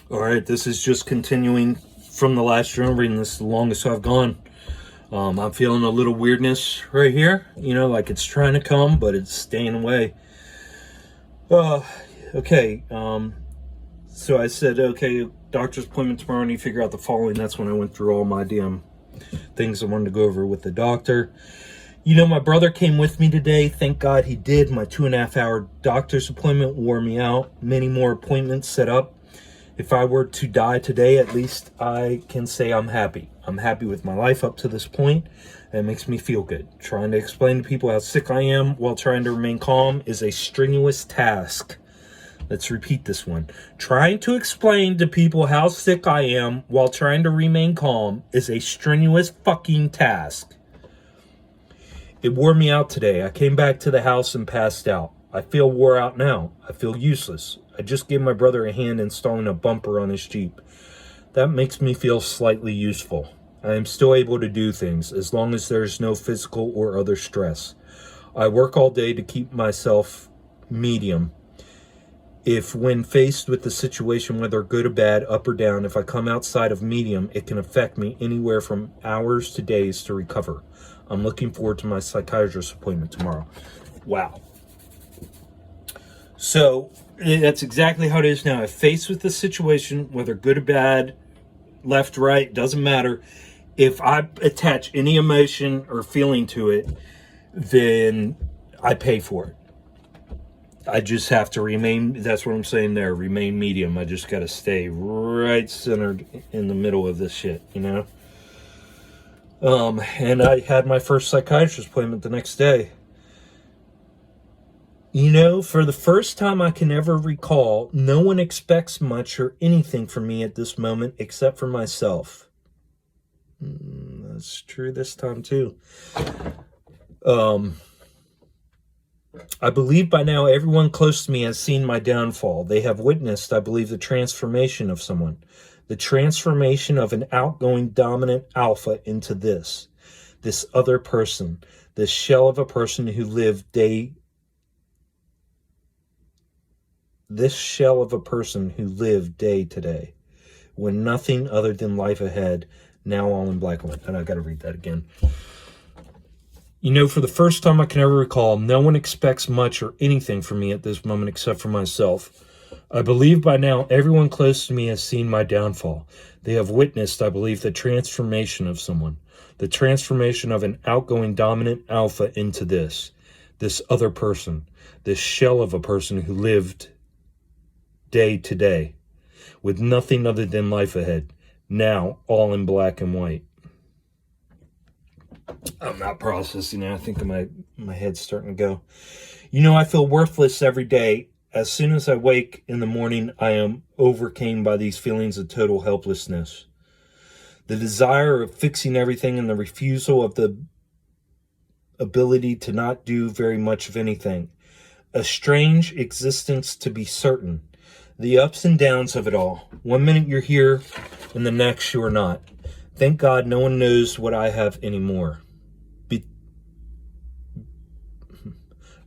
All right, this is just continuing from the last journal reading. This is the longest I've gone. I'm feeling a little weirdness right here. Like it's trying to come, but it's staying away. Okay. So I said, okay, doctor's appointment tomorrow. I need to figure out the following. That's when I went through all my damn things I wanted to go over with the doctor. My brother came with me today. Thank God he did. My 2.5-hour doctor's appointment wore me out. Many more appointments set up. If I were to die today, at least I can say I'm happy. I'm happy with my life up to this point. And it makes me feel good. Trying to explain to people how sick I am while trying to remain calm is a strenuous task. Let's repeat this one. Trying to explain to people how sick I am while trying to remain calm is a strenuous fucking task. It wore me out today. I came back to the house and passed out. I feel wore out now. I feel useless. I just gave my brother a hand installing a bumper on his Jeep. That makes me feel slightly useful. I am still able to do things as long as there is no physical or other stress. I work all day to keep myself medium. If when faced with the situation, whether good or bad, up or down, if I come outside of medium, it can affect me anywhere from hours to days to recover. I'm looking forward to my psychiatrist appointment tomorrow. Wow. So that's exactly how it is now. If faced with the situation, whether good or bad, left, right, doesn't matter. If I attach any emotion or feeling to it, then I pay for it. I just have to remain, that's what I'm saying there, remain medium. I just got to stay right centered in the middle of this shit, And I had my first psychiatrist appointment the next day. For the first time I can ever recall, no one expects much or anything from me at this moment except for myself. That's true this time too. I believe by now everyone close to me has seen my downfall. They have witnessed, I believe, the transformation of someone. The transformation of an outgoing dominant alpha into this other person, this shell of a person who lived day to day, when nothing other than life ahead, now all in black and white. And I got to read that again. For the first time I can ever recall, no one expects much or anything from me at this moment except for myself. I believe by now everyone close to me has seen my downfall. They have witnessed, I believe, the transformation of someone, the transformation of an outgoing dominant alpha into this other person, this shell of a person who lived day to day, with nothing other than life ahead, now all in black and white. I'm not processing it. I think my head's starting to go. I feel worthless every day. As soon as I wake in the morning, I am overcome by these feelings of total helplessness. The desire of fixing everything and the refusal of the ability to not do very much of anything. A strange existence to be certain. The ups and downs of it all. One minute you're here, and the next you are not. Thank God no one knows what I have anymore.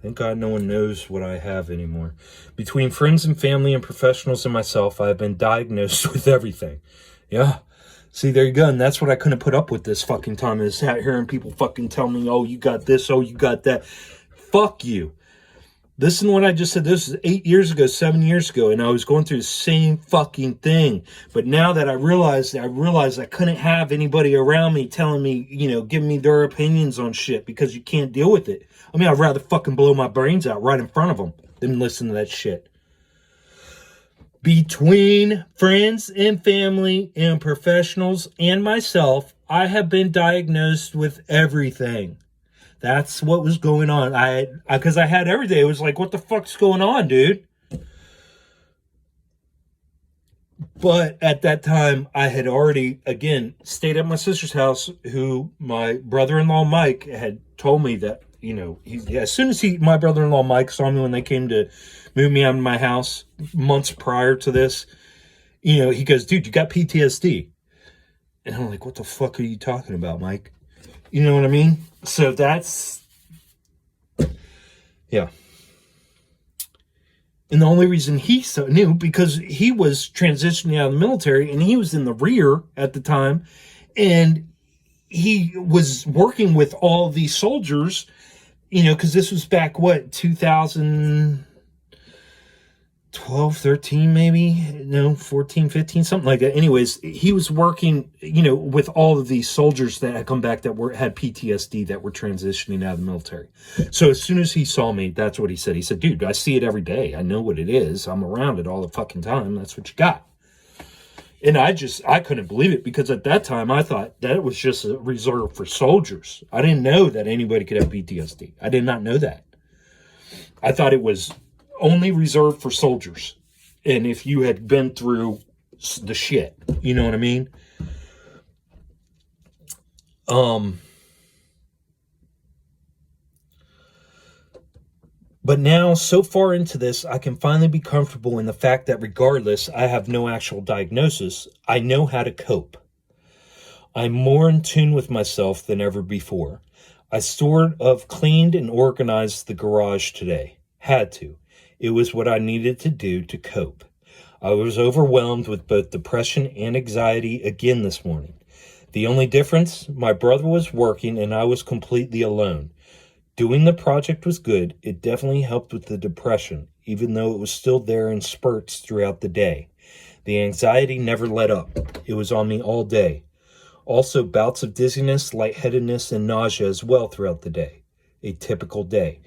Thank God no one knows what I have anymore. Between friends and family and professionals and myself, I have been diagnosed with everything. Yeah. See, there you go. And that's what I couldn't put up with this fucking time, is sat here and people fucking tell me, oh, you got this, oh, you got that. Fuck you. Listen to what I just said. This is 8 years ago, 7 years ago, and I was going through the same fucking thing. But now that I realized I couldn't have anybody around me telling me, giving me their opinions on shit, because you can't deal with it. I'd rather fucking blow my brains out right in front of them than listen to that shit. Between friends and family and professionals and myself, I have been diagnosed with everything. That's what was going on. Because I had every day. It was like, what the fuck's going on, dude? But at that time, I had already, again, stayed at my sister's house, who my brother-in-law Mike had told me that, as soon as my brother-in-law Mike saw me when they came to move me out of my house months prior to this, he goes, dude, you got PTSD. And I'm like, what the fuck are you talking about, Mike? You know what I mean? So that's, yeah. And the only reason he knew, because he was transitioning out of the military and he was in the rear at the time. And he was working with all these soldiers, because this was back, 2012, 13, maybe, 14, 15, something like that. Anyways, he was working, with all of these soldiers that had come back that had PTSD, that were transitioning out of the military. So as soon as he saw me, that's what he said. He said, dude, I see it every day. I know what it is. I'm around it all the fucking time. That's what you got. And I couldn't believe it, because at that time I thought that it was just reserved for soldiers. I didn't know that anybody could have PTSD. I did not know that. I thought it was only reserved for soldiers. And if you had been through the shit, you know what I mean? But now, so far into this, I can finally be comfortable in the fact that regardless I have no actual diagnosis, I know how to cope. I'm more in tune with myself than ever before. I sort of cleaned and organized the garage today. Had to. It was what I needed to do to cope. I was overwhelmed with both depression and anxiety again this morning. The only difference, my brother was working and I was completely alone. Doing the project was good. It definitely helped with the depression, even though it was still there in spurts throughout the day. The anxiety never let up. It was on me all day. Also, bouts of dizziness, lightheadedness, and nausea as well throughout the day. A typical day.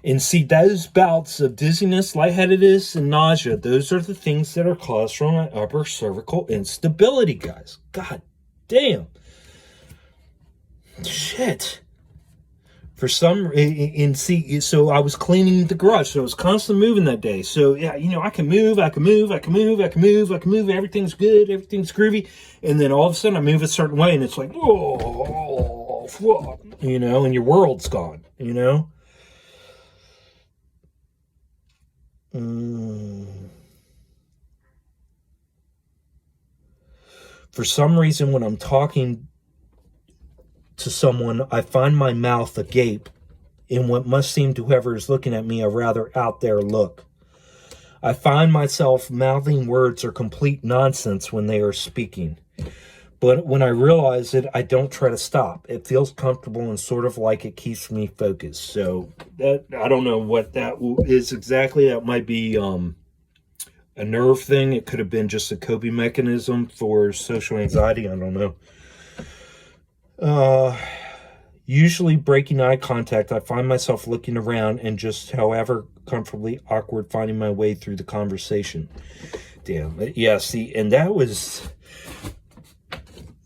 And see, those bouts of dizziness, lightheadedness, and nausea, those are the things that are caused from an upper cervical instability, guys. God damn. Shit. For some, and see, so I was cleaning the garage, so I was constantly moving that day. So, yeah, I can move, everything's good, everything's groovy. And then all of a sudden I move a certain way and it's like, whoa, fuck, and your world's gone, For some reason, when I'm talking to someone, I find my mouth agape in what must seem to whoever is looking at me a rather out there look. I find myself mouthing words or complete nonsense when they are speaking. But when I realize it, I don't try to stop. It feels comfortable and sort of like it keeps me focused. So that, I don't know what that is exactly. That might be a nerve thing. It could have been just a coping mechanism for social anxiety. I don't know. Usually breaking eye contact, I find myself looking around and just however comfortably awkward finding my way through the conversation. Damn. Yeah, see, and that was...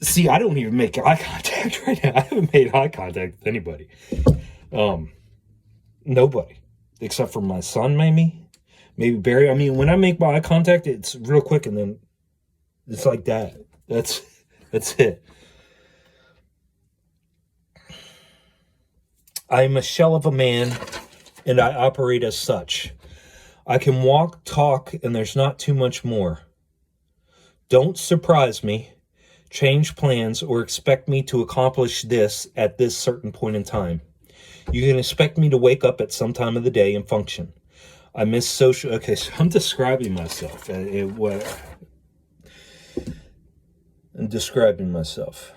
See, I don't even make eye contact right now. I haven't made eye contact with anybody. Nobody. Except for my son, maybe Barry. I mean, when I make my eye contact, it's real quick and then it's like that. That's it. I am a shell of a man, and I operate as such. I can walk, talk, and there's not too much more. Don't surprise me, change plans, or expect me to accomplish this at this certain point in time. You can expect me to wake up at some time of the day and function. I miss social... Okay, so I'm describing myself. I'm describing myself.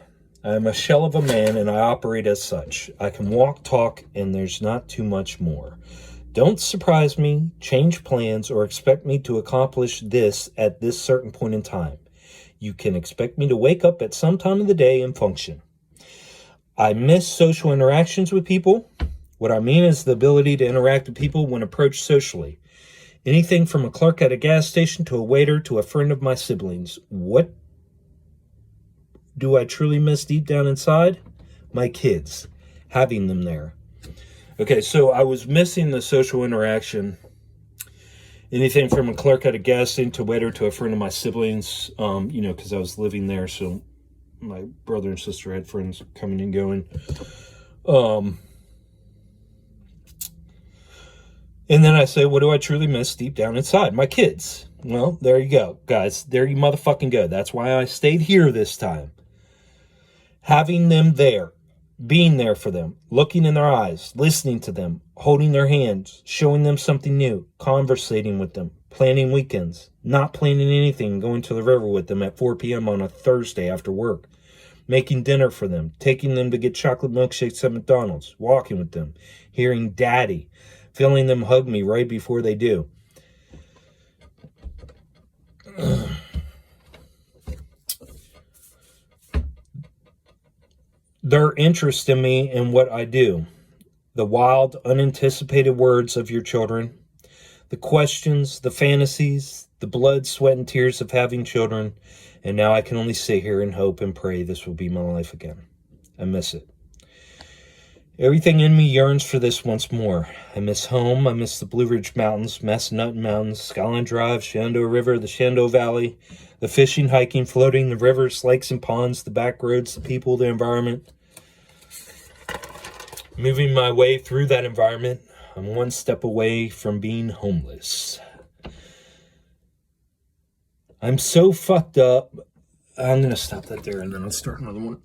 I am a shell of a man, and I operate as such. I can walk, talk, and there's not too much more. Don't surprise me, change plans, or expect me to accomplish this at this certain point in time. You can expect me to wake up at some time of the day and function. I miss social interactions with people. What I mean is the ability to interact with people when approached socially. Anything from a clerk at a gas station to a waiter to a friend of my siblings. What do I truly miss deep down inside? My kids. Having them there. Okay, so I was missing the social interaction. Anything from a clerk at a gas station to a waiter to a friend of my siblings. Because I was living there, so my brother and sister had friends coming and going. And then I say, what do I truly miss deep down inside? My kids. Well, there you go, guys. There you motherfucking go. That's why I stayed here this time. Having them there. being there for them, looking in their eyes, listening to them, holding their hands, showing them something new, conversating with them, planning weekends, not planning anything, going to the river with them at 4 p.m. on a Thursday after work, making dinner for them, taking them to get chocolate milkshakes at McDonald's, walking with them, hearing daddy, feeling them hug me right before they do. Their interest in me and what I do. The wild, unanticipated words of your children. The questions, the fantasies, the blood, sweat, and tears of having children. And now I can only sit here and hope and pray this will be my life again. I miss it. Everything in me yearns for this once more. I miss home. I miss the Blue Ridge Mountains, Massanutten Mountains, Skyline Drive, Shenandoah River, the Shenandoah Valley, the fishing, hiking, floating, the rivers, lakes, and ponds, the back roads, the people, the environment. Moving my way through that environment, I'm one step away from being homeless. I'm so fucked up. I'm going to stop that there and then I'll start another one.